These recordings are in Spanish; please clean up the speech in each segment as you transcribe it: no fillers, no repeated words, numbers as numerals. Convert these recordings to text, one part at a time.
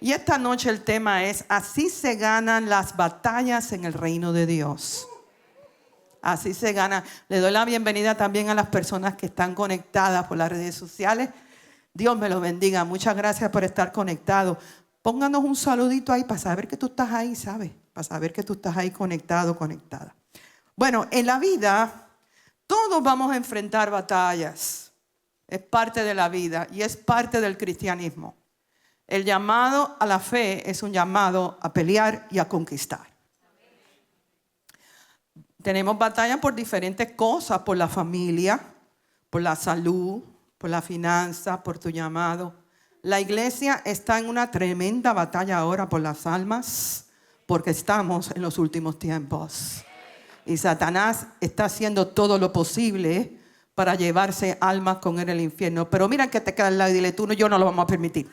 Y esta noche el tema es: así se ganan las batallas en el reino de Dios. Así se gana. Le doy la bienvenida también a las personas que están conectadas por las redes sociales. Dios me los bendiga. Muchas gracias por estar conectados. Pónganos un saludito ahí para saber que tú estás ahí, ¿sabes? Para saber que tú estás ahí conectado, conectada. Bueno, en la vida todos vamos a enfrentar batallas. Es parte de la vida y es parte del cristianismo. El llamado a la fe es un llamado a pelear y a conquistar. Tenemos batallas por diferentes cosas, por la familia, por la salud, por la finanza, por tu llamado. La iglesia está en una tremenda batalla ahora por las almas, porque estamos en los últimos tiempos. Y Satanás está haciendo todo lo posible para llevarse almas con él al infierno. Pero mira que te queda al lado y dile: tú y yo no lo vamos a permitir.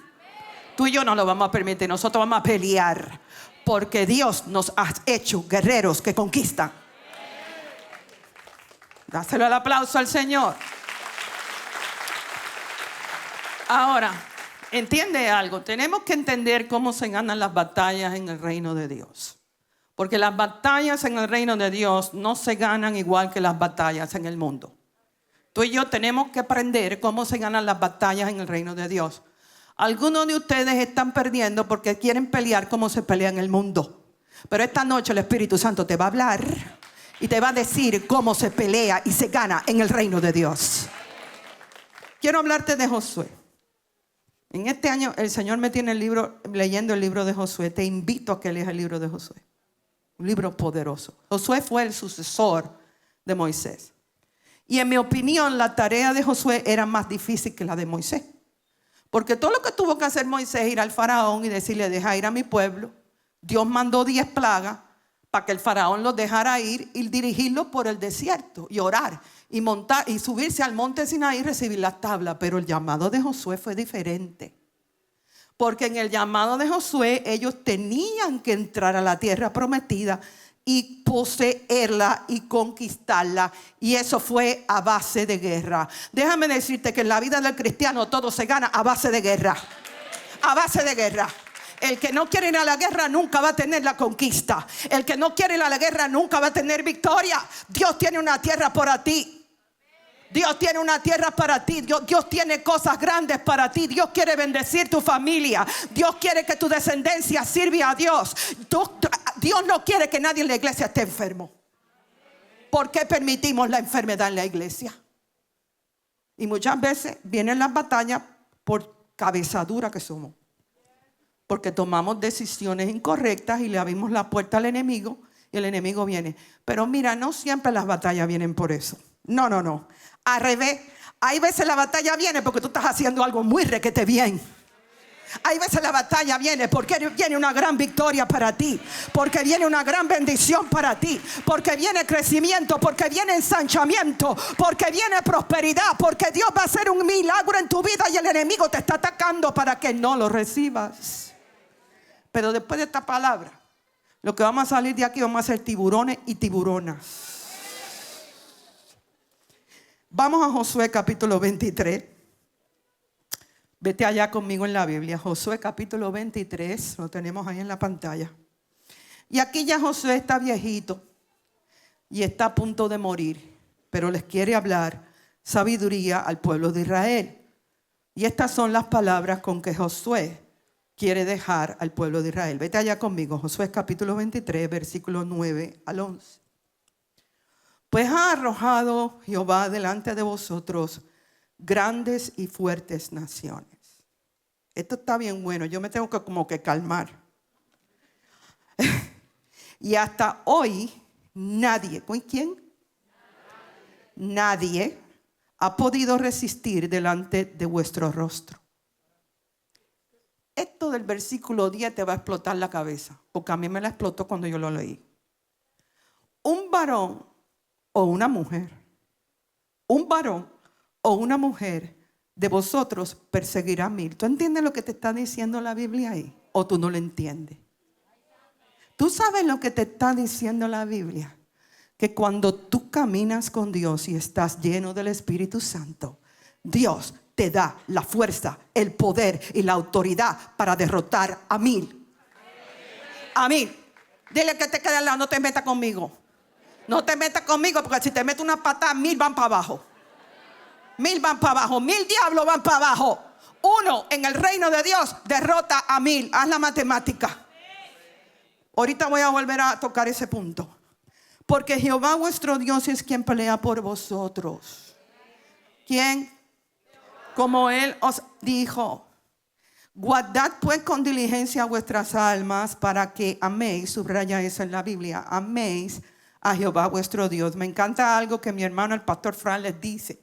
Tú y yo no lo vamos a permitir. Nosotros vamos a pelear, porque Dios nos ha hecho guerreros que conquistan. Dáselo el aplauso al Señor. Ahora, entiende algo. Tenemos que entender cómo se ganan las batallas en el reino de Dios. Porque las batallas en el reino de Dios no se ganan igual que las batallas en el mundo. Tú y yo tenemos que aprender cómo se ganan las batallas en el reino de Dios. Algunos de ustedes están perdiendo porque quieren pelear como se pelea en el mundo. Pero esta noche el Espíritu Santo te va a hablar y te va a decir cómo se pelea y se gana en el reino de Dios. Quiero hablarte de Josué. En este año el Señor me tiene leyendo el libro de Josué. Te invito a que leas el libro de Josué. Un libro poderoso. Josué fue el sucesor de Moisés. Y en mi opinión la tarea de Josué era más difícil que la de Moisés. Porque todo lo que tuvo que hacer Moisés es ir al faraón y decirle: deja ir a mi pueblo. Dios mandó 10 plagas para que el faraón los dejara ir y dirigirlos por el desierto y orar y montar y subirse al monte Sinaí y recibir las tablas. Pero el llamado de Josué fue diferente. Porque en el llamado de Josué ellos tenían que entrar a la tierra prometida y poseerla y conquistarla. Y eso fue a base de guerra. Déjame decirte que en la vida del cristiano todo se gana a base de guerra. A base de guerra. El que no quiere ir a la guerra nunca va a tener la conquista. El que no quiere ir a la guerra nunca va a tener victoria. Dios tiene una tierra para ti. Dios tiene una tierra para ti. Dios tiene cosas grandes para ti. Dios quiere bendecir tu familia. Dios quiere que tu descendencia sirva a Dios. Dios no quiere que nadie en la iglesia esté enfermo. ¿Por qué permitimos la enfermedad en la iglesia? Y muchas veces vienen las batallas por cabezadura que somos. Porque tomamos decisiones incorrectas y le abrimos la puerta al enemigo y el enemigo viene. Pero mira, no siempre las batallas vienen por eso. No. Al revés, hay veces la batalla viene porque tú estás haciendo algo muy requete bien. Hay veces la batalla viene porque viene una gran victoria para ti, porque viene una gran bendición para ti, porque viene crecimiento, porque viene ensanchamiento, porque viene prosperidad, porque Dios va a hacer un milagro en tu vida y el enemigo te está atacando para que no lo recibas. Pero después de esta palabra, lo que vamos a salir de aquí, vamos a ser tiburones y tiburonas. Vamos a Josué capítulo 23. Vete allá conmigo en la Biblia. Josué capítulo 23. Lo tenemos ahí en la pantalla. Y aquí ya Josué está viejito y está a punto de morir. Pero les quiere hablar sabiduría al pueblo de Israel. Y estas son las palabras con que Josué quiere dejar al pueblo de Israel. Vete allá conmigo. Josué capítulo 23, versículos 9 al 11. Pues ha arrojado Jehová delante de vosotros grandes y fuertes naciones. Esto está bien bueno. Yo me tengo que como que calmar. Y hasta hoy nadie, ¿con quién? Nadie ha podido resistir delante de vuestro rostro. Esto del versículo 10 te va a explotar la cabeza, porque a mí me la explotó cuando yo lo leí. Un varón o una mujer, un varón o una mujer de vosotros perseguirá 1000. ¿Tú entiendes lo que te está diciendo la Biblia ahí? ¿O tú no lo entiendes? ¿Tú sabes lo que te está diciendo la Biblia? Que cuando tú caminas con Dios y estás lleno del Espíritu Santo, Dios te da la fuerza, el poder y la autoridad para derrotar a 1000. A 1000. Dile que te quede al lado, no te metas conmigo. No te metas conmigo, porque si te meto una patada, 1000 van para abajo. 1000 van para abajo, 1000 diablos van para abajo. Uno en el reino de Dios derrota a 1000. Haz la matemática. Ahorita voy a volver a tocar ese punto. Porque Jehová vuestro Dios es quien pelea por vosotros. ¿Quién? Como Él os dijo. Guardad pues con diligencia vuestras almas para que améis, subraya eso en la Biblia, améis a Jehová vuestro Dios. Me encanta algo que mi hermano el pastor Fran les dice.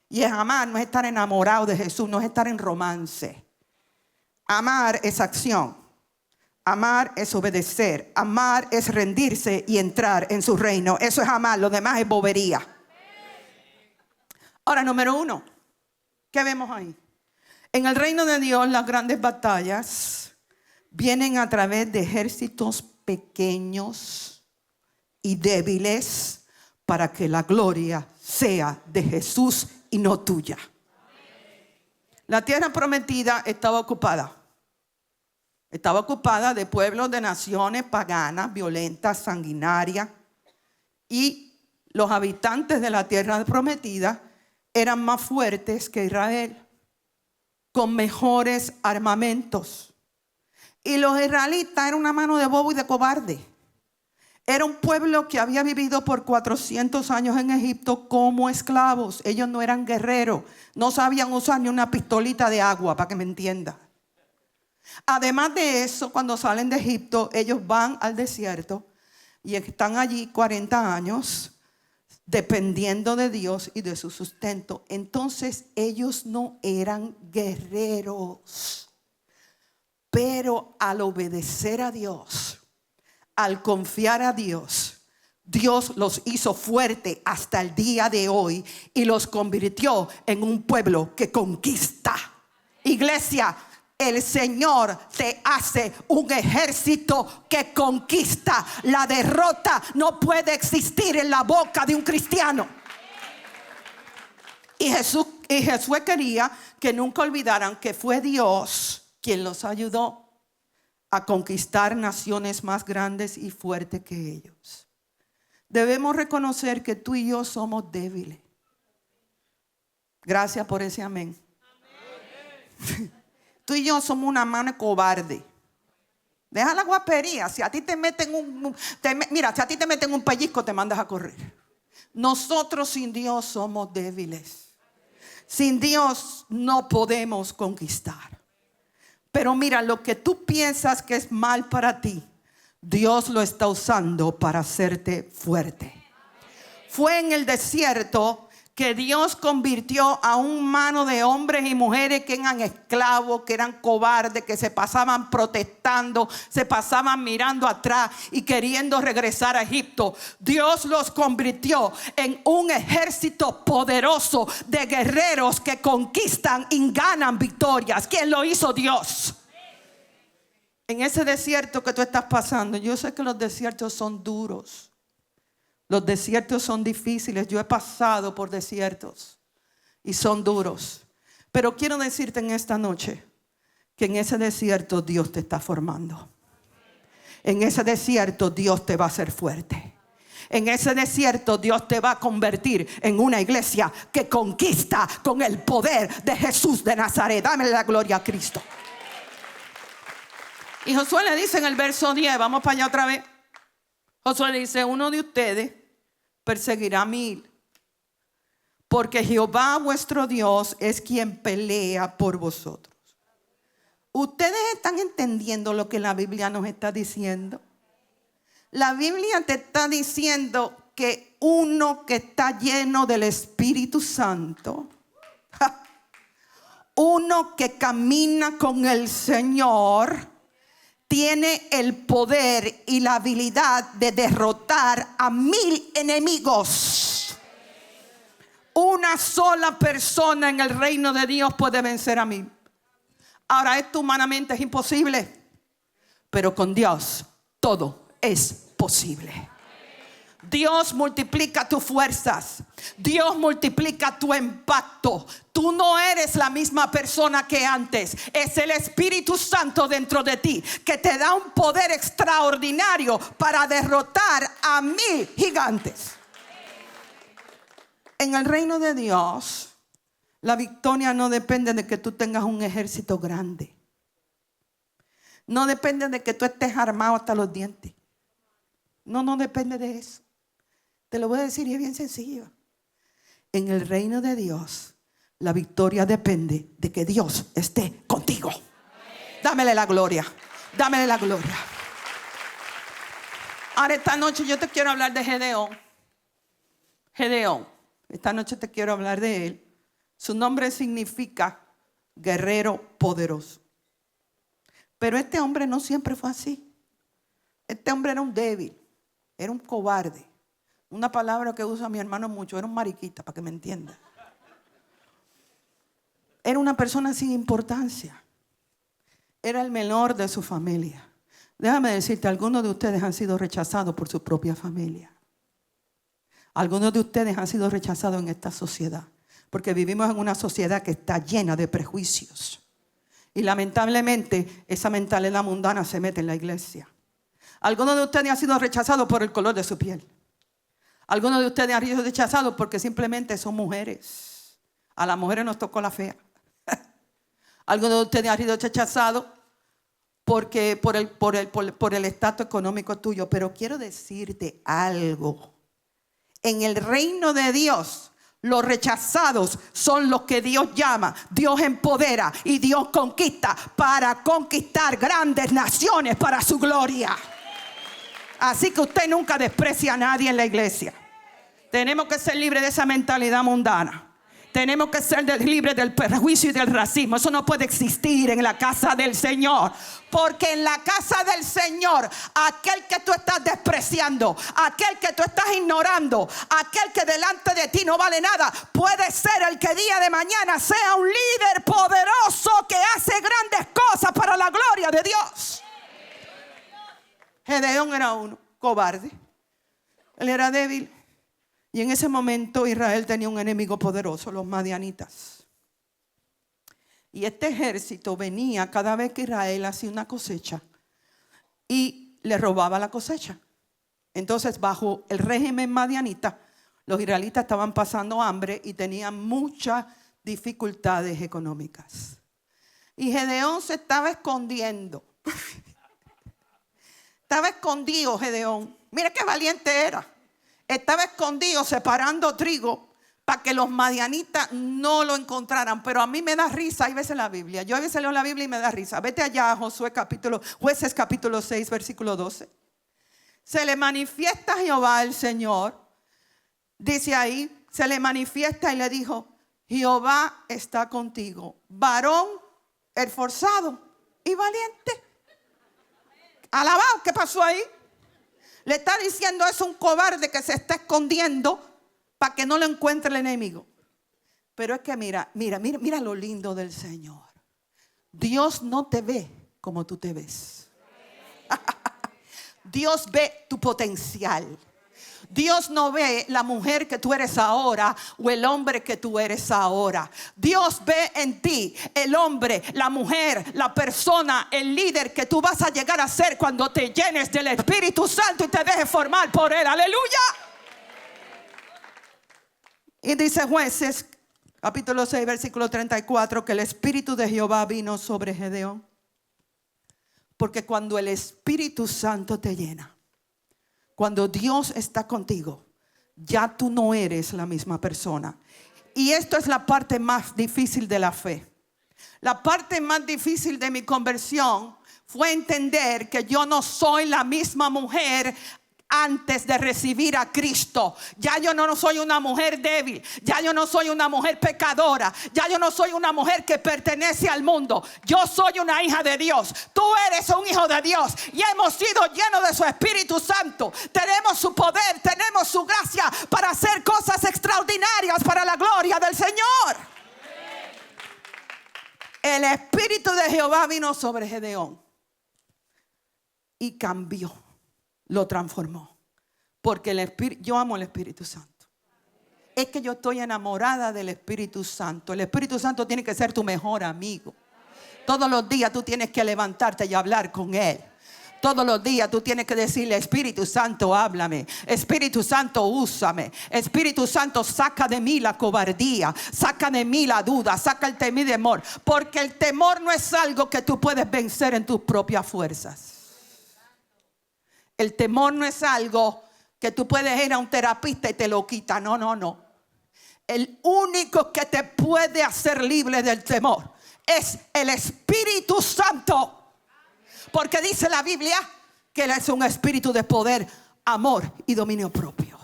Y es amar, no es estar enamorado de Jesús, no es estar en romance. Amar es acción. Amar es obedecer. Amar es rendirse y entrar en su reino. Eso es amar, lo demás es bobería. Ahora, número 1. ¿Qué vemos ahí? En el reino de Dios, las grandes batallas vienen a través de ejércitos pequeños y débiles para que la gloria sea de Jesús y no tuya. La tierra prometida estaba ocupada. Estaba ocupada de pueblos, de naciones paganas, violentas, sanguinarias. Y los habitantes de la tierra prometida eran más fuertes que Israel, con mejores armamentos. Y los israelitas eran una mano de bobo y de cobarde. Era un pueblo que había vivido por 400 años en Egipto como esclavos. Ellos no eran guerreros. No sabían usar ni una pistolita de agua, para que me entienda. Además de eso, cuando salen de Egipto, ellos van al desierto y están allí 40 años dependiendo de Dios y de su sustento. Entonces ellos no eran guerreros, pero al obedecer a Dios, al confiar a Dios, Dios los hizo fuerte hasta el día de hoy y los convirtió en un pueblo que conquista. Iglesia, el Señor te hace un ejército que conquista. La derrota no puede existir en la boca de un cristiano. Y Jesús quería que nunca olvidaran que fue Dios quien los ayudó a conquistar naciones más grandes y fuertes que ellos. Debemos reconocer que tú y yo somos débiles. Gracias por ese amén. Tú y yo somos una mano cobarde. Deja la guapería. Si a ti te meten si a ti te meten un pellizco, te mandas a correr. Nosotros sin Dios somos débiles. Sin Dios no podemos conquistar. Pero mira, lo que tú piensas que es mal para ti, Dios lo está usando para hacerte fuerte. Fue en el desierto que Dios convirtió a un mano de hombres y mujeres que eran esclavos, que eran cobardes, que se pasaban protestando, se pasaban mirando atrás y queriendo regresar a Egipto. Dios los convirtió en un ejército poderoso de guerreros que conquistan y ganan victorias. ¿Quién lo hizo? Dios. En ese desierto que tú estás pasando, yo sé que los desiertos son duros. Los desiertos son difíciles. Yo he pasado por desiertos y son duros. Pero quiero decirte en esta noche que en ese desierto Dios te está formando. En ese desierto Dios te va a hacer fuerte. En ese desierto Dios te va a convertir en una iglesia que conquista con el poder de Jesús de Nazaret. Dame la gloria a Cristo. Y Josué le dice en el verso 10, vamos para allá otra vez. Josué le dice: uno de ustedes perseguirá a 1000, porque Jehová vuestro Dios es quien pelea por vosotros. ¿Ustedes están entendiendo lo que la Biblia nos está diciendo? La Biblia te está diciendo que uno que está lleno del Espíritu Santo, uno que camina con el Señor, tiene el poder y la habilidad de derrotar a 1000 enemigos. Una sola persona en el reino de Dios puede vencer a 1000. Ahora, esto humanamente es imposible, pero con Dios todo es posible. Dios multiplica tus fuerzas. Dios multiplica tu impacto. Tú no eres la misma persona que antes. Es el Espíritu Santo dentro de ti que te da un poder extraordinario para derrotar a 1000 gigantes. En el reino de Dios, la victoria no depende de que tú tengas un ejército grande. No depende de que tú estés armado hasta los dientes. No depende de eso. Te lo voy a decir y es bien sencillo. En el reino de Dios, la victoria depende de que Dios esté contigo. Dámele la gloria. Dámele la gloria. Ahora esta noche yo te quiero hablar de Gedeón. Gedeón. Esta noche te quiero hablar de él. Su nombre significa guerrero poderoso. Pero este hombre no siempre fue así. Este hombre era un débil. Era un cobarde. Una palabra que usa mi hermano mucho. Era un mariquita, para que me entienda. Era una persona sin importancia. Era el menor de su familia. Déjame decirte, algunos de ustedes han sido rechazados por su propia familia. Algunos de ustedes han sido rechazados en esta sociedad. Porque vivimos en una sociedad que está llena de prejuicios. Y lamentablemente esa mentalidad mundana se mete en la iglesia. Algunos de ustedes han sido rechazados por el color de su piel. Algunos de ustedes han sido rechazados porque simplemente son mujeres. A las mujeres nos tocó la fea. Algunos de ustedes han sido rechazados porque por el estatus económico tuyo. Pero quiero decirte algo. En el reino de Dios, los rechazados son los que Dios llama. Dios empodera y Dios conquista para conquistar grandes naciones para su gloria. Así que usted nunca desprecia a nadie en la iglesia. Tenemos que ser libres de esa mentalidad mundana. Tenemos que ser libres del prejuicio y del racismo. Eso no puede existir en la casa del Señor. Porque en la casa del Señor, aquel que tú estás despreciando, aquel que tú estás ignorando, aquel que delante de ti no vale nada, puede ser el que día de mañana sea un líder poderoso que hace grandes cosas para la gloria de Dios. Gedeón era uno, cobarde. Él era débil. Y en ese momento Israel tenía un enemigo poderoso, los madianitas. Y este ejército venía cada vez que Israel hacía una cosecha y le robaba la cosecha. Entonces, bajo el régimen madianita, los israelitas estaban pasando hambre y tenían muchas dificultades económicas. Y Gedeón se estaba escondiendo. Estaba escondido Gedeón. Mira qué valiente era. Estaba escondido separando trigo para que los madianitas no lo encontraran. Pero a mí me da risa, hay veces la Biblia. Yo a veces leo la Biblia y me da risa. Vete allá a Jueces capítulo 6, versículo 12. Se le manifiesta a Jehová el Señor. Dice ahí, se le manifiesta y le dijo: Jehová está contigo, varón esforzado y valiente. Alabado, ¿qué pasó ahí? Le está diciendo es un cobarde que se está escondiendo para que no lo encuentre el enemigo. Pero es que mira lo lindo del Señor. Dios no te ve como tú te ves. Dios ve tu potencial. Dios no ve la mujer que tú eres ahora o el hombre que tú eres ahora. Dios ve en ti el hombre, la mujer, la persona, el líder que tú vas a llegar a ser cuando te llenes del Espíritu Santo y te dejes formar por Él. ¡Aleluya! Y dice Jueces capítulo 6 versículo 34 que el Espíritu de Jehová vino sobre Gedeón. Porque cuando el Espíritu Santo te llena, cuando Dios está contigo, ya tú no eres la misma persona. Y esto es la parte más difícil de la fe. La parte más difícil de mi conversión fue entender que yo no soy la misma mujer antes de recibir a Cristo. Ya yo no soy una mujer débil. Ya yo no soy una mujer pecadora. Ya yo no soy una mujer que pertenece al mundo. Yo soy una hija de Dios. Tú eres un hijo de Dios. Y hemos sido llenos de su Espíritu Santo. Tenemos su poder, tenemos su gracia para hacer cosas extraordinarias para la gloria del Señor. El Espíritu de Jehová vino sobre Gedeón y cambió. Lo transformó. Porque yo amo el Espíritu Santo. Es que yo estoy enamorada del Espíritu Santo. El Espíritu Santo tiene que ser tu mejor amigo. Todos los días tú tienes que levantarte y hablar con Él. Todos los días tú tienes que decirle: Espíritu Santo, háblame. Espíritu Santo, úsame. Espíritu Santo, saca de mí la cobardía. Saca de mí la duda. Saca el temor. Porque el temor no es algo que tú puedes vencer en tus propias fuerzas. El temor no es algo que tú puedes ir a un terapista y te lo quita. No, no, no. El único que te puede hacer libre del temor es el Espíritu Santo. Porque dice la Biblia que Él es un espíritu de poder, amor y dominio propio.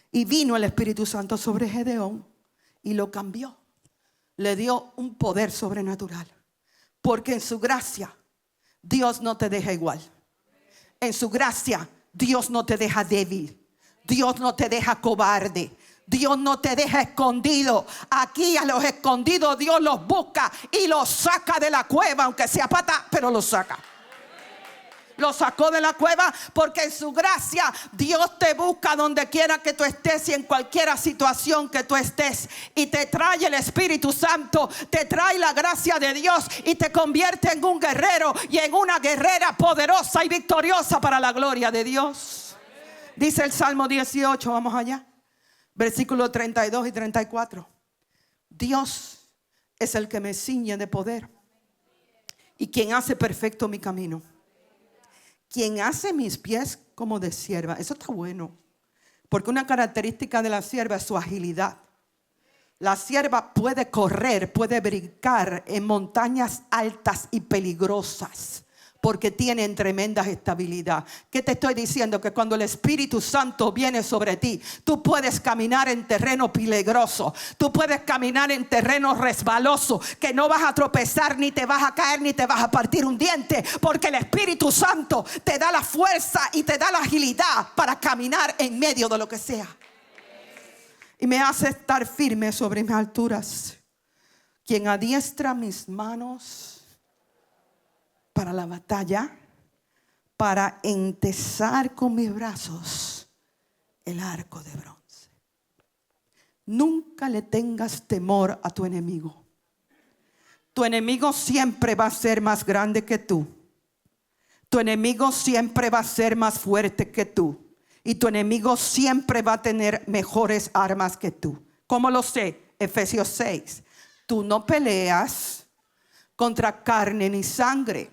Y vino el Espíritu Santo sobre Gedeón y lo cambió. Le dio un poder sobrenatural. Porque en su gracia Dios no te deja igual. En su gracia Dios no te deja débil. Dios no te deja cobarde. Dios no te deja escondido. Aquí a los escondidos Dios los busca y los saca de la cueva, aunque sea pata, pero los saca. Lo sacó de la cueva porque en su gracia Dios te busca donde quiera que tú estés y en cualquier situación que tú estés. Y te trae el Espíritu Santo, te trae la gracia de Dios y te convierte en un guerrero y en una guerrera poderosa y victoriosa para la gloria de Dios. Dice el Salmo 18, vamos allá. Versículos 32 y 34. Dios es el que me ciñe de poder y quien hace perfecto mi camino. Quien hace mis pies como de sierva. Eso está bueno. Porque una característica de la sierva es su agilidad. La sierva puede correr, puede brincar en montañas altas y peligrosas. Porque tienen tremenda estabilidad. ¿Qué te estoy diciendo? Que cuando el Espíritu Santo viene sobre ti, tú puedes caminar en terreno peligroso. Tú puedes caminar en terreno resbaloso. Que no vas a tropezar, ni te vas a caer, ni te vas a partir un diente. Porque el Espíritu Santo te da la fuerza y te da la agilidad para caminar en medio de lo que sea. Y me hace estar firme sobre mis alturas. Quien adiestra mis manos para la batalla, para entesar con mis brazos el arco de bronce. Nunca le tengas temor a tu enemigo. Tu enemigo siempre va a ser más grande que tú. Tu enemigo siempre va a ser más fuerte que tú. Y tu enemigo siempre va a tener mejores armas que tú. ¿Cómo lo sé? Efesios 6. Tú no peleas contra carne ni sangre.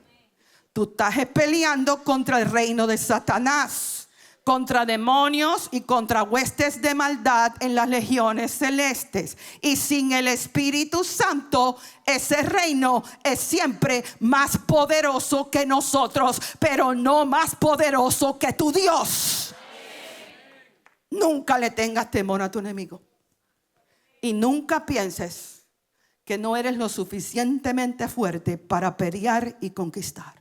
Tú estás peleando contra el reino de Satanás, contra demonios y contra huestes de maldad en las legiones celestes. Y sin el Espíritu Santo, ese reino es siempre más poderoso que nosotros, pero no más poderoso que tu Dios. Nunca le tengas temor a tu enemigo. Y nunca pienses que no eres lo suficientemente fuerte para pelear y conquistar.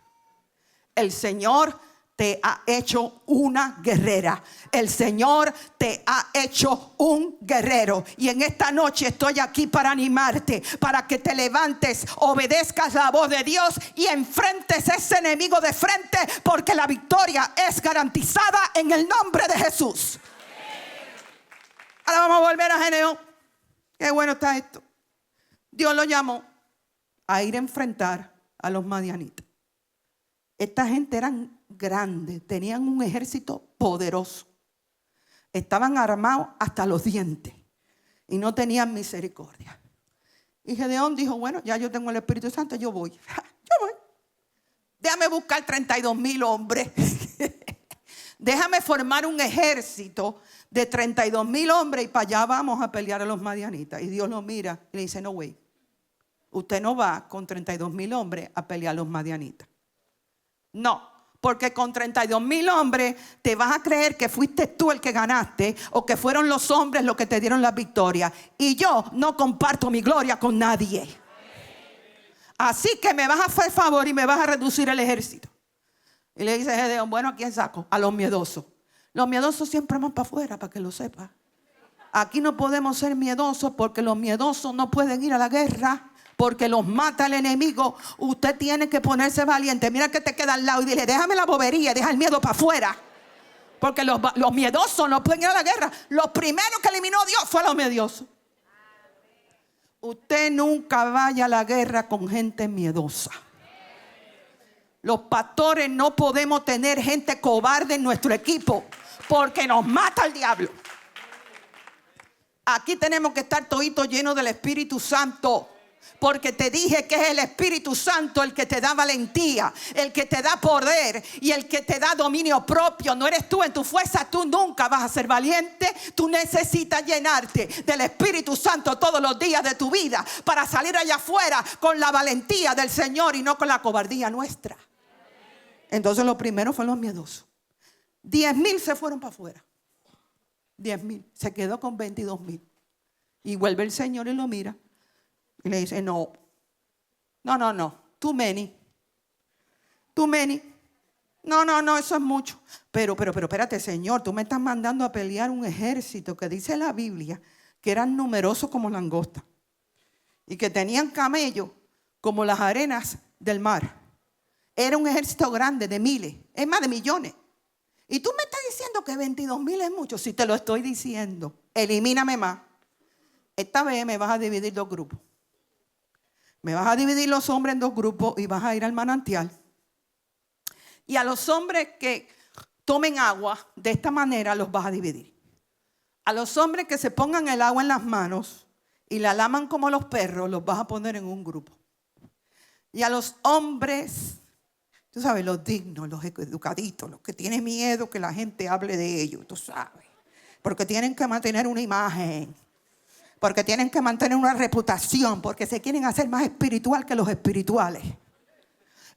El Señor te ha hecho una guerrera. El Señor te ha hecho un guerrero. Y en esta noche estoy aquí para animarte, para que te levantes, obedezcas la voz de Dios y enfrentes a ese enemigo de frente, porque la victoria es garantizada en el nombre de Jesús. Ahora vamos a volver a Gedeón. Qué bueno está esto. Dios lo llamó a ir a enfrentar a los madianitas. Esta gente eran grandes, tenían un ejército poderoso. Estaban armados hasta los dientes y no tenían misericordia. Y Gedeón dijo: bueno, ya yo tengo el Espíritu Santo, yo voy. Yo voy. Déjame buscar 32,000 hombres. Déjame formar un ejército de 32,000 hombres y para allá vamos a pelear a los madianitas. Y Dios lo mira y le dice: no, güey, usted no va con 32,000 hombres a pelear a los madianitas. No, porque con 32,000 hombres te vas a creer que fuiste tú el que ganaste o que fueron los hombres los que te dieron la victoria. Y yo no comparto mi gloria con nadie. Así que me vas a hacer favor y me vas a reducir el ejército. Y le dice Gedeón: bueno, ¿a quién saco? A los miedosos. Los miedosos siempre van para afuera, para que lo sepa. Aquí no podemos ser miedosos porque los miedosos no pueden ir a la guerra. Porque los mata el enemigo. Usted tiene que ponerse valiente. Mira que te queda al lado y dile: déjame la bobería, deja el miedo para afuera. Porque los miedosos no pueden ir a la guerra. Los primeros que eliminó Dios fue los miedosos. Usted nunca vaya a la guerra con gente miedosa. Los pastores no podemos tener gente cobarde en nuestro equipo porque nos mata el diablo. Aquí tenemos que estar toditos llenos del Espíritu Santo. Porque te dije que es el Espíritu Santo el que te da valentía, el que te da poder y el que te da dominio propio. No eres tú en tu fuerza, tú nunca vas a ser valiente. Tú necesitas llenarte del Espíritu Santo todos los días de tu vida para salir allá afuera con la valentía del Señor y no con la cobardía nuestra. Entonces los primeros fueron los miedosos. 10,000 se fueron para afuera. 10,000. Se quedó con 22,000. Y vuelve el Señor y lo mira. Y le dice, no, too many. No, eso es mucho. Pero espérate, Señor, tú me estás mandando a pelear un ejército que dice la Biblia que eran numerosos como langostas y que tenían camellos como las arenas del mar. Era un ejército grande de miles, es más de millones. Y tú me estás diciendo que 22,000 es mucho. Si te lo estoy diciendo, elimíname más. Esta vez me vas a dividir 2 grupos. Me vas a dividir los hombres en 2 grupos y vas a ir al manantial. Y a los hombres que tomen agua de esta manera los vas a dividir. A los hombres que se pongan el agua en las manos y la laman como los perros, los vas a poner en un grupo. Y a los hombres, tú sabes, los dignos, los educaditos, los que tienen miedo que la gente hable de ellos, tú sabes. Porque tienen que mantener una imagen. Porque tienen que mantener una reputación, porque se quieren hacer más espiritual que los espirituales.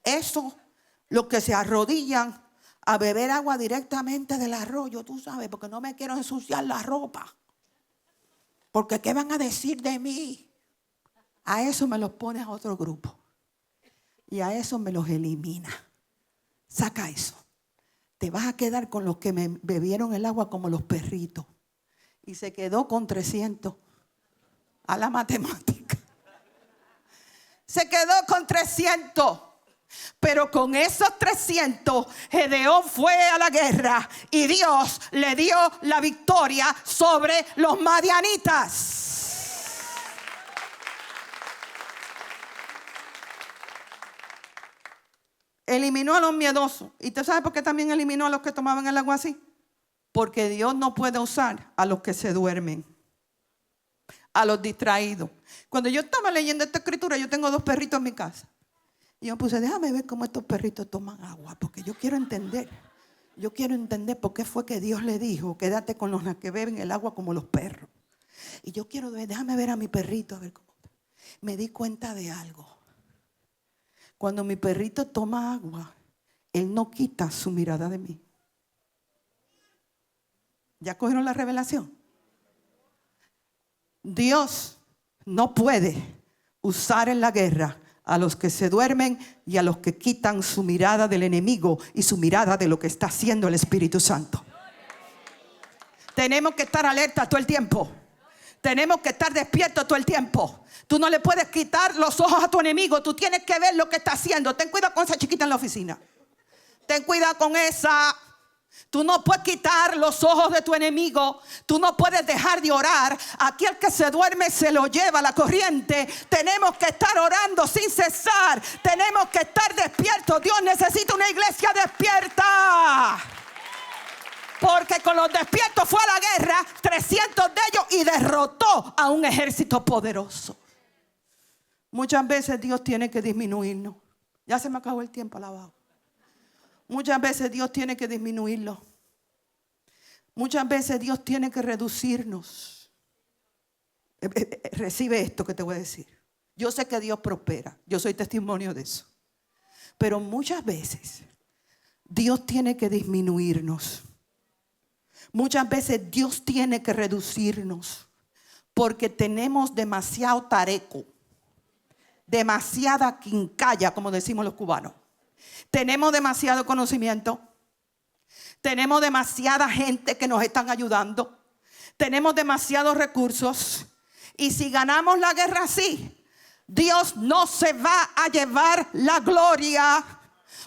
Eso, los que se arrodillan a beber agua directamente del arroyo, tú sabes, porque no me quiero ensuciar la ropa. Porque ¿qué van a decir de mí? A eso me los pones a otro grupo. Y a eso me los elimina. Saca eso. Te vas a quedar con los que me bebieron el agua como los perritos. Y se quedó con 300. A la matemática. Se quedó con 300. Pero con esos 300, Gedeón fue a la guerra y Dios le dio la victoria sobre los madianitas. Eliminó a los miedosos. ¿Y tú sabes por qué también eliminó a los que tomaban el agua así? Porque Dios no puede usar a los que se duermen, a los distraídos. Cuando yo estaba leyendo esta escritura, yo tengo 2 perritos en mi casa. Y yo puse, déjame ver cómo estos perritos toman agua, porque yo quiero entender. Yo quiero entender por qué fue que Dios le dijo, quédate con los que beben el agua como los perros. Y yo quiero ver, déjame ver a mi perrito, a ver cómo está. Me di cuenta de algo. Cuando mi perrito toma agua, él no quita su mirada de mí. ¿Ya cogieron la revelación? Dios no puede usar en la guerra a los que se duermen y a los que quitan su mirada del enemigo y su mirada de lo que está haciendo el Espíritu Santo. Tenemos que estar alerta todo el tiempo. Tenemos que estar despiertos todo el tiempo. Tú no le puedes quitar los ojos a tu enemigo. Tú tienes que ver lo que está haciendo. Ten cuidado con esa chiquita en la oficina. Ten cuidado con esa. Tú no puedes quitar los ojos de tu enemigo. Tú no puedes dejar de orar. Aquel que se duerme se lo lleva la corriente. Tenemos que estar orando sin cesar. Tenemos que estar despiertos. Dios necesita una iglesia despierta. Porque con los despiertos fue a la guerra, 300 de ellos, y derrotó a un ejército poderoso. Muchas veces Dios tiene que disminuirnos. Ya se me acabó el tiempo, alabado. Muchas veces Dios tiene que disminuirlo. Muchas veces Dios tiene que reducirnos. Recibe esto que te voy a decir. Yo sé que Dios prospera. Yo soy testimonio de eso. Pero muchas veces Dios tiene que disminuirnos. Muchas veces Dios tiene que reducirnos. Porque tenemos demasiado tareco. Demasiada quincalla, como decimos los cubanos. Tenemos demasiado conocimiento. Tenemos demasiada gente que nos están ayudando. Tenemos demasiados recursos. Y si ganamos la guerra así, Dios no se va a llevar la gloria.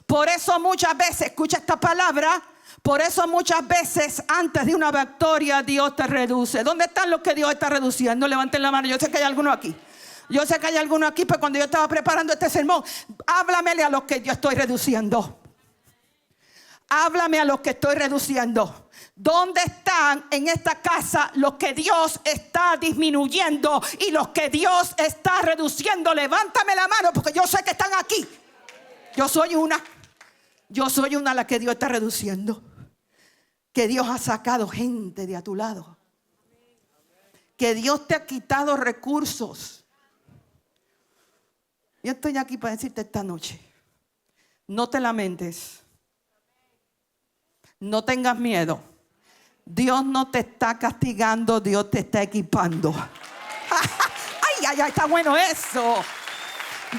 Por eso muchas veces, escucha esta palabra, Por eso muchas veces antes de una victoria Dios te reduce. ¿Dónde están los que Dios está reduciendo? Levanten la mano. Yo sé que hay algunos aquí. Yo sé que hay algunos aquí, pero cuando yo estaba preparando este sermón, háblamele a los que yo estoy reduciendo. Háblame a los que estoy reduciendo. ¿Dónde están en esta casa los que Dios está disminuyendo y los que Dios está reduciendo? Levántame la mano porque yo sé que están aquí. Yo soy una a la que Dios está reduciendo. Que Dios ha sacado gente de a tu lado. Que Dios te ha quitado recursos. Yo estoy aquí para decirte esta noche: no te lamentes. No tengas miedo. Dios no te está castigando, Dios te está equipando. Ay, está bueno eso.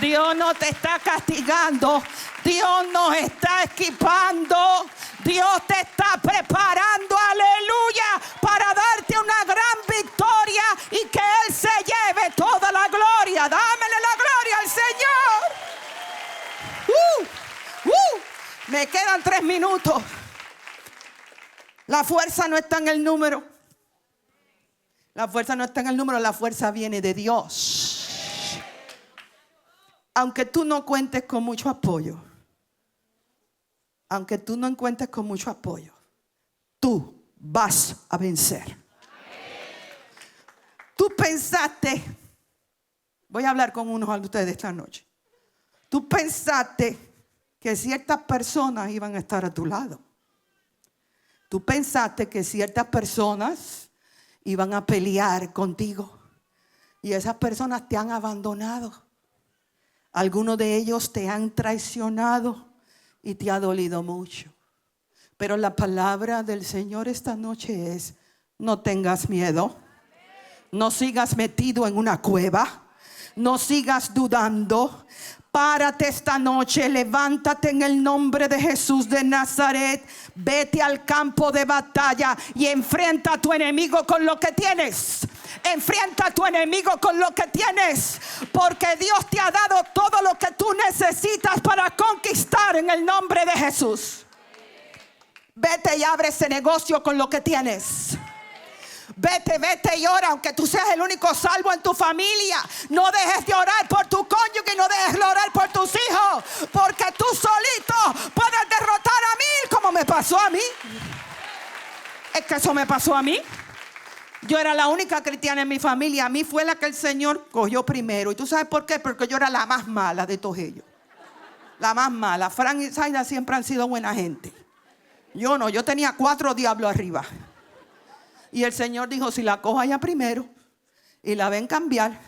Dios no te está castigando, Dios nos está equipando. Dios te está preparando, aleluya, para darte una gran victoria y que Él se lleve toda la gloria. Dámele la gloria al Señor. Me quedan 3 minutos. La fuerza no está en el número. La fuerza no está en el número, la fuerza viene de Dios. Aunque tú no cuentes con mucho apoyo, tú vas a vencer. Tú pensaste, voy a hablar con unos de ustedes esta noche. Tú pensaste que ciertas personas iban a estar a tu lado. Tú pensaste que ciertas personas iban a pelear contigo y esas personas te han abandonado. Algunos de ellos te han traicionado y te ha dolido mucho. Pero la palabra del Señor esta noche es: no tengas miedo. No sigas metido en una cueva. No sigas dudando. Párate esta noche, levántate en el nombre de Jesús de Nazaret. Vete al campo de batalla y enfrenta a tu enemigo con lo que tienes. Enfrenta a tu enemigo con lo que tienes, porque Dios te ha dado todo lo que tú necesitas para conquistar en el nombre de Jesús. Vete y abre ese negocio con lo que tienes. Vete y ora, aunque tú seas el único salvo en tu familia. No dejes de orar por tu cónyuge, no dejes de orar por tus hijos, porque tú solito puedes derrotar a 1000, como me pasó a mí. Es que eso me pasó a mí. Yo era la única cristiana en mi familia. A mí fue la que el Señor cogió primero. ¿Y tú sabes por qué? Porque yo era la más mala de todos ellos. La más mala. Frank y Zaida siempre han sido buena gente. Yo no, yo tenía 4 diablos arriba. Y el Señor dijo: si la cojo allá primero y la ven cambiar,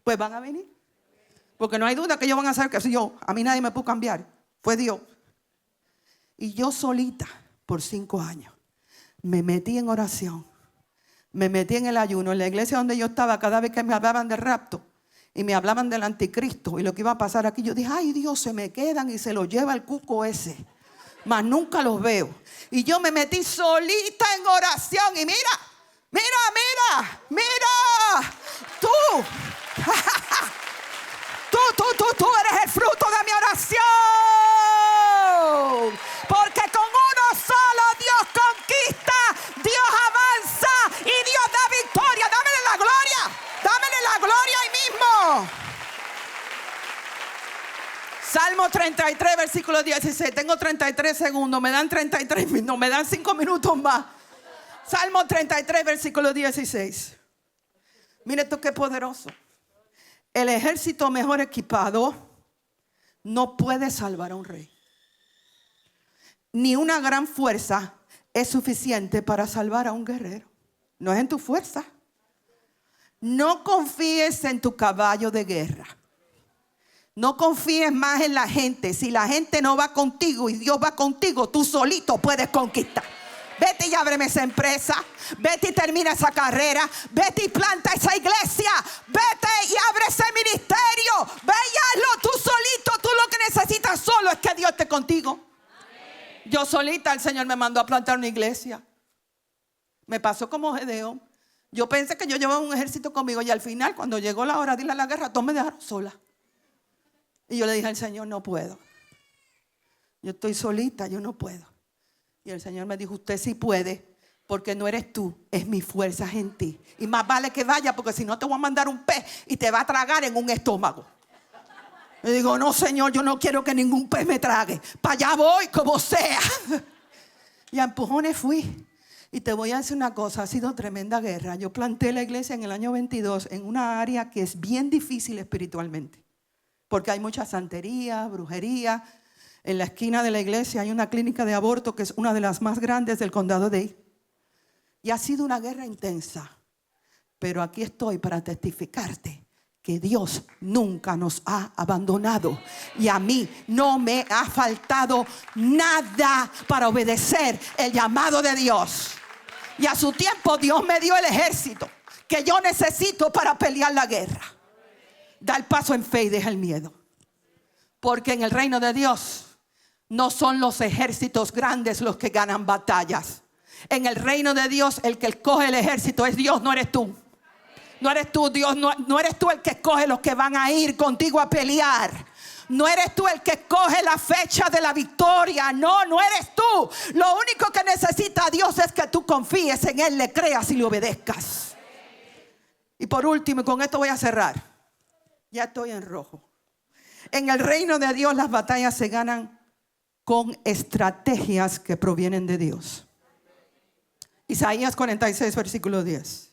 pues van a venir. Porque no hay duda que ellos van a saber que si yo, a mí nadie me pudo cambiar. Fue Dios. Y yo solita, por 5 años, me metí en oración. Me metí en el ayuno. En la iglesia donde yo estaba, cada vez que me hablaban del rapto y me hablaban del anticristo y lo que iba a pasar aquí, yo dije: ay Dios, se me quedan y se los lleva el cuco ese. Mas nunca los veo. Y yo me metí solita en oración. Y mira, tú eres el fruto de mi oración. Porque con uno solo Dios conquista, Dios avanza y Dios da victoria. Dámele la gloria ahí mismo. Salmo 33, versículo 16. Tengo 33 segundos. Me dan 33 minutos. Me dan 5 minutos más. Salmo 33, versículo 16. Mire esto qué poderoso. El ejército mejor equipado no puede salvar a un rey. Ni una gran fuerza es suficiente para salvar a un guerrero. No es en tu fuerza. No confíes en tu caballo de guerra. No confíes más en la gente. Si la gente no va contigo y Dios va contigo, tú solito puedes conquistar. Vete y ábreme esa empresa. Vete y termina esa carrera. Vete y planta esa iglesia. Vete y abre ese ministerio. Ve y hazlo tú solito. Tú lo que necesitas solo es que Dios esté contigo. Amén. Yo solita, el Señor me mandó a plantar una iglesia. Me pasó como Gedeón. Yo pensé que yo llevaba un ejército conmigo y al final, cuando llegó la hora de ir a la guerra, todos me dejaron sola. Y yo le dije al Señor: no puedo. Yo estoy solita, yo no puedo. Y el Señor me dijo, usted sí puede, porque no eres tú, es mi fuerza en ti. Y más vale que vaya, porque si no te voy a mandar un pez y te va a tragar en un estómago. Le digo, no, Señor, yo no quiero que ningún pez me trague. Para allá voy, como sea. Y a empujones fui. Y te voy a decir una cosa, ha sido tremenda guerra. Yo planté la iglesia en el año 22 en una área que es bien difícil espiritualmente. Porque hay mucha santería, brujería. En la esquina de la iglesia hay una clínica de aborto que es una de las más grandes del condado de Dade. Y ha sido una guerra intensa. Pero aquí estoy para testificarte que Dios nunca nos ha abandonado. Y a mí no me ha faltado nada para obedecer el llamado de Dios. Y a su tiempo Dios me dio el ejército que yo necesito para pelear la guerra. Da el paso en fe y deja el miedo. Porque en el reino de Dios no son los ejércitos grandes los que ganan batallas. En el reino de Dios el que escoge el ejército es Dios, no eres tú. No eres tú, Dios, no eres tú el que escoge los que van a ir contigo a pelear. No eres tú el que escoge la fecha de la victoria. No eres tú. Lo único que necesita Dios es que tú confíes en Él, le creas y le obedezcas. Y por último, y con esto voy a cerrar. Ya estoy en rojo. En el reino de Dios las batallas se ganan con estrategias que provienen de Dios. Isaías 46, versículo 10.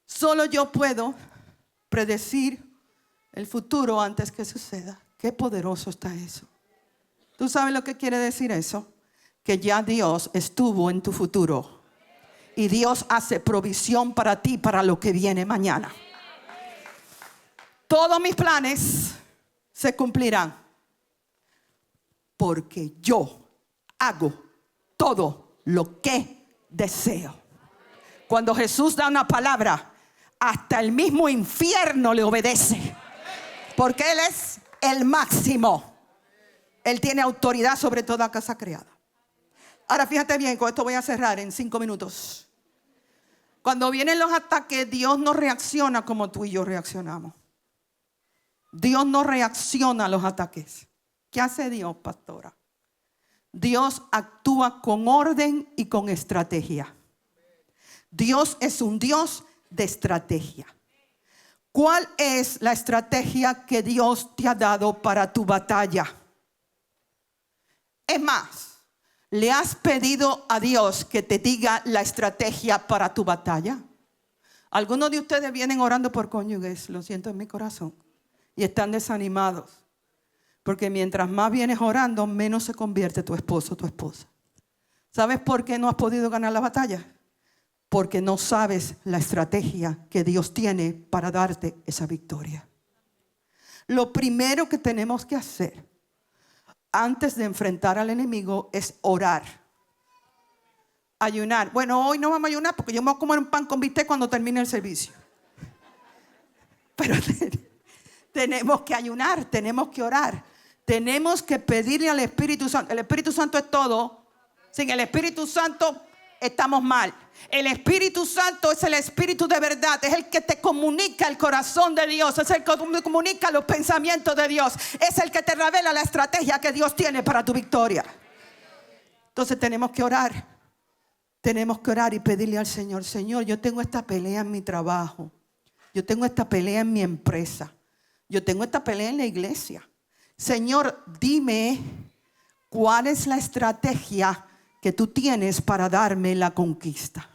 Solo yo puedo predecir el futuro antes que suceda. Qué poderoso está eso. ¿Tú sabes lo que quiere decir eso? Que ya Dios estuvo en tu futuro. Y Dios hace provisión para ti, para lo que viene mañana. Todos mis planes se cumplirán. Porque yo hago todo lo que deseo. Cuando Jesús da una palabra, hasta el mismo infierno le obedece. Porque Él es el máximo. Él tiene autoridad sobre toda casa creada. Ahora fíjate bien, con esto voy a cerrar en 5 minutos. Cuando vienen los ataques, Dios no reacciona como tú y yo reaccionamos. Dios no reacciona a los ataques. ¿Qué hace Dios, pastora? Dios actúa con orden y con estrategia. Dios es un Dios de estrategia. ¿Cuál es la estrategia que Dios te ha dado para tu batalla? Es más, ¿le has pedido a Dios que te diga la estrategia para tu batalla? Algunos de ustedes vienen orando por cónyuges, lo siento en mi corazón, y están desanimados. Porque mientras más vienes orando, menos se convierte tu esposo o tu esposa. ¿Sabes por qué no has podido ganar la batalla? Porque no sabes la estrategia que Dios tiene para darte esa victoria. Lo primero que tenemos que hacer antes de enfrentar al enemigo es orar. Ayunar. Bueno, hoy no vamos a ayunar porque yo me voy a comer un pan con bistec cuando termine el servicio. Pero tenemos que ayunar, tenemos que orar. Tenemos que pedirle al Espíritu Santo. El Espíritu Santo es todo. Sin el Espíritu Santo estamos mal. El Espíritu Santo es el Espíritu de verdad. Es el que te comunica el corazón de Dios. Es el que te comunica los pensamientos de Dios. Es el que te revela la estrategia que Dios tiene para tu victoria. Entonces tenemos que orar. Tenemos que orar y pedirle al Señor: Señor, yo tengo esta pelea en mi trabajo. Yo tengo esta pelea en mi empresa. Yo tengo esta pelea en la iglesia. Señor, dime cuál es la estrategia que tú tienes para darme la conquista.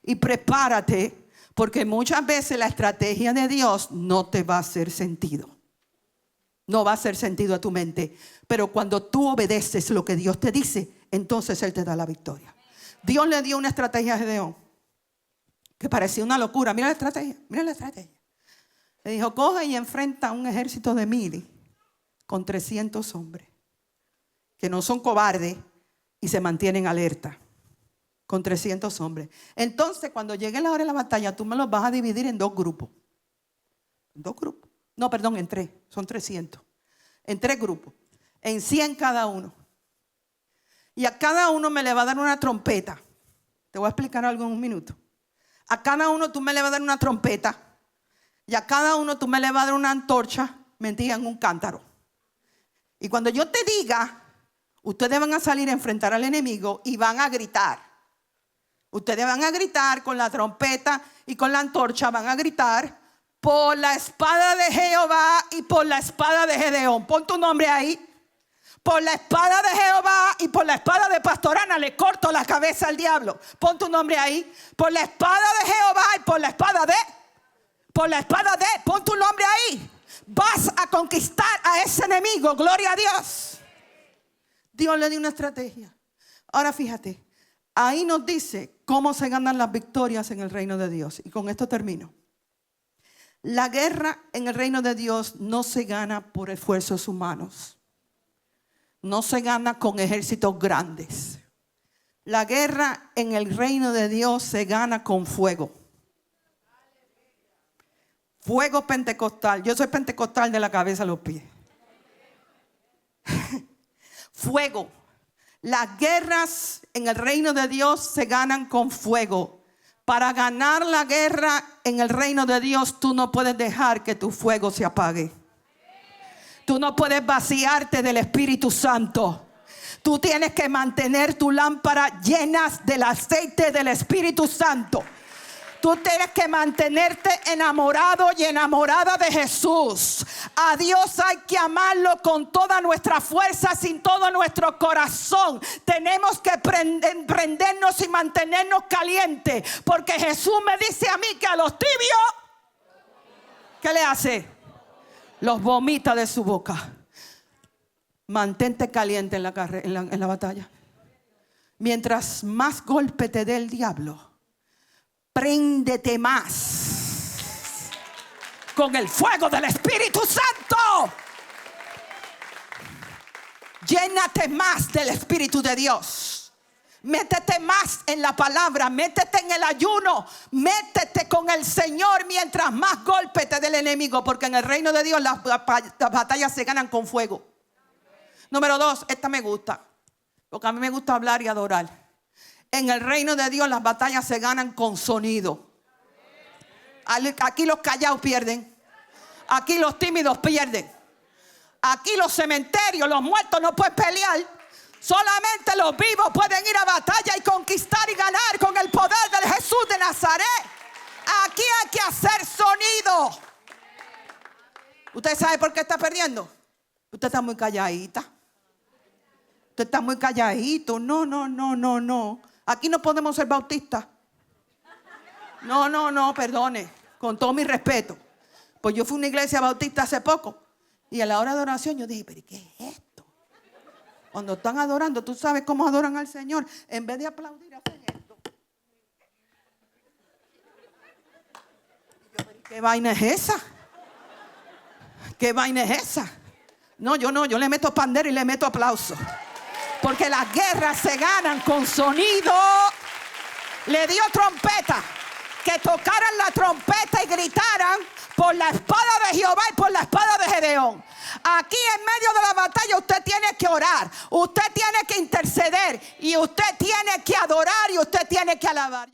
Y prepárate, porque muchas veces la estrategia de Dios no te va a hacer sentido. No va a hacer sentido a tu mente. Pero cuando tú obedeces lo que Dios te dice, entonces Él te da la victoria. Dios le dio una estrategia a Gedeón que parecía una locura. Mira la estrategia, mira la estrategia. Le dijo: coge y enfrenta a un ejército de 1000 con 300 hombres que no son cobardes y se mantienen alerta. Con 300 hombres. Entonces, cuando llegue la hora de la batalla, tú me los vas a dividir en 2 grupos. ¿En 2 grupos? No, perdón, en 3. Son 300. En 3 grupos. En 100 cada uno. Y a cada uno me le va a dar una trompeta. Te voy a explicar algo en un minuto. A cada uno tú me le vas a dar una trompeta. Y a cada uno tú me le vas a dar una antorcha metida en un cántaro. Y cuando yo te diga, Ustedes van a salir a enfrentar al enemigo y van a gritar. Ustedes van a gritar con la trompeta y con la antorcha, van a gritar por la espada de Jehová y por la espada de Gedeón. Pon tu nombre ahí. Por la espada de Jehová y por la espada de Pastor Ana le corto la cabeza al diablo. Pon tu nombre ahí. Por la espada de Jehová y por la espada de. Pon tu nombre ahí. Vas a conquistar a ese enemigo. Gloria a Dios. Dios le dio una estrategia. Ahora fíjate. Ahí nos dice cómo se ganan las victorias en el reino de Dios. Y con esto termino. La guerra en el reino de Dios no se gana por esfuerzos humanos. No se gana con ejércitos grandes. La guerra en el reino de Dios se gana con fuego. Fuego pentecostal. Yo soy pentecostal de la cabeza a los pies. Fuego. Las guerras en el reino de Dios se ganan con fuego. Para ganar la guerra en el reino de Dios, tú no puedes dejar que tu fuego se apague. Tú no puedes vaciarte del Espíritu Santo. Tú tienes que mantener tu lámpara llenas del aceite del Espíritu Santo. Tú tienes que mantenerte enamorado y enamorada de Jesús. A Dios hay que amarlo con toda nuestra fuerza, sin todo nuestro corazón. Tenemos que prendernos y mantenernos calientes. Porque Jesús me dice a mí que a los tibios, ¿qué le hace? Los vomita de su boca. Mantente caliente en la batalla. Mientras más golpe te dé el diablo, préndete más con el fuego del Espíritu Santo. Llénate más del Espíritu de Dios. Métete más en la palabra, métete en el ayuno, métete con el Señor mientras más golpe te dé el enemigo, porque en el reino de Dios las batallas se ganan con fuego. Número 2, esta me gusta, porque a mí me gusta hablar y adorar. En el reino de Dios las batallas se ganan con sonido. Aquí los callados pierden. Aquí los tímidos pierden. Aquí los cementerios, los muertos no pueden pelear. Solamente los vivos pueden ir a batalla y conquistar y ganar con el poder de Jesús de Nazaret. Aquí hay que hacer sonido. ¿Usted sabe por qué está perdiendo? Usted está muy calladita. Usted está muy calladito. No. Aquí no podemos ser bautistas. No, perdone. Con todo mi respeto. Pues yo fui a una iglesia bautista hace poco. Y a la hora de oración yo dije, ¿pero qué es esto? Cuando están adorando, tú sabes cómo adoran al Señor. En vez de aplaudir, hacen esto. Y yo, ¿pero qué vaina es esa? ¿Qué vaina es esa? No, yo le meto pandero y le meto aplauso. Porque las guerras se ganan con sonido. Le dio trompeta. Que tocaran la trompeta y gritaran por la espada de Jehová y por la espada de Gedeón. Aquí en medio de la batalla usted tiene que orar. Usted tiene que interceder. Y usted tiene que adorar y usted tiene que alabar.